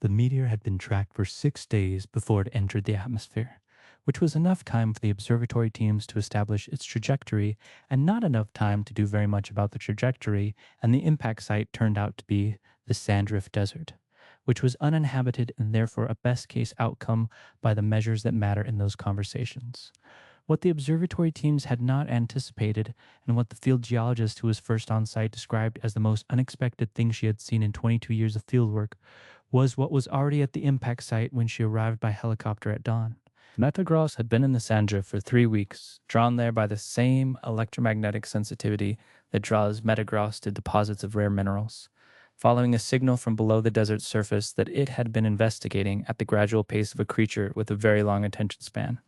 The meteor had been tracked for 6 days before it entered the atmosphere, which was enough time for the observatory teams to establish its trajectory and not enough time to do very much about the trajectory, and the impact site turned out to be the Sandrift Desert, which was uninhabited and therefore a best case outcome by the measures that matter in those conversations. What the observatory teams had not anticipated, and what the field geologist who was first on site described as the most unexpected thing she had seen in 22 years of fieldwork, was what was already at the impact site when she arrived by helicopter at dawn. Metagross had been in the Sandra for 3 weeks, drawn there by the same electromagnetic sensitivity that draws Metagross to deposits of rare minerals, following a signal from below the desert surface that it had been investigating at the gradual pace of a creature with a very long attention span.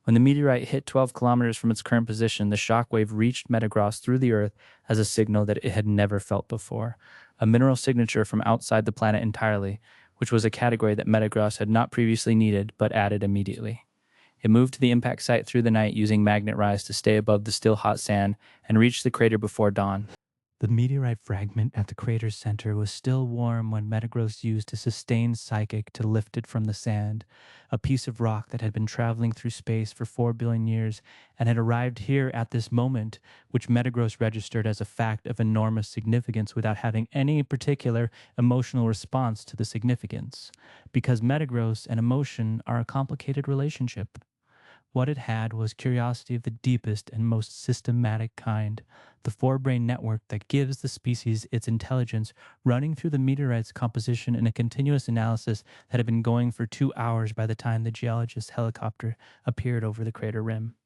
When the meteorite hit 12 kilometers from its current position, the shock wave reached Metagross through the Earth as a signal that it had never felt before, a mineral signature from outside the planet entirely, which was a category that Metagross had not previously needed but added immediately. It moved to the impact site through the night using magnet rise to stay above the still hot sand and reached the crater before dawn. The meteorite fragment at the crater's center was still warm when Metagross used a sustained psychic to lift it from the sand, a piece of rock that had been traveling through space for 4 billion years and had arrived here at this moment, which Metagross registered as a fact of enormous significance without having any particular emotional response to the significance, because Metagross and emotion are a complicated relationship. What it had was curiosity of the deepest and most systematic kind, the forebrain network that gives the species its intelligence running through the meteorite's composition in a continuous analysis that had been going for 2 hours by the time the geologist's helicopter appeared over the crater rim.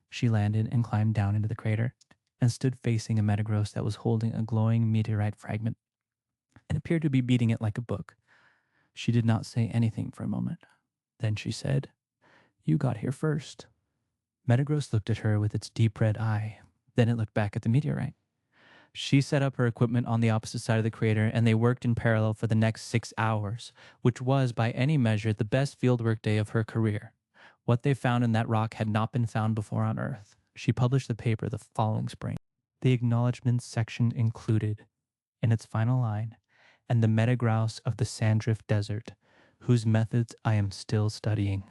She landed and climbed down into the crater and stood facing a Metagross that was holding a glowing meteorite fragment and appeared to be beating it like a book. She did not say anything for a moment. Then she said, "You got here first." Metagross looked at her with its deep red eye. Then it looked back at the meteorite. She set up her equipment on the opposite side of the crater, and they worked in parallel for the next 6 hours, which was, by any measure, the best fieldwork day of her career. What they found in that rock had not been found before on Earth. She published the paper the following spring. The acknowledgments section included, in its final line, and the Metagross of the Sandrift Desert, whose methods I am still studying.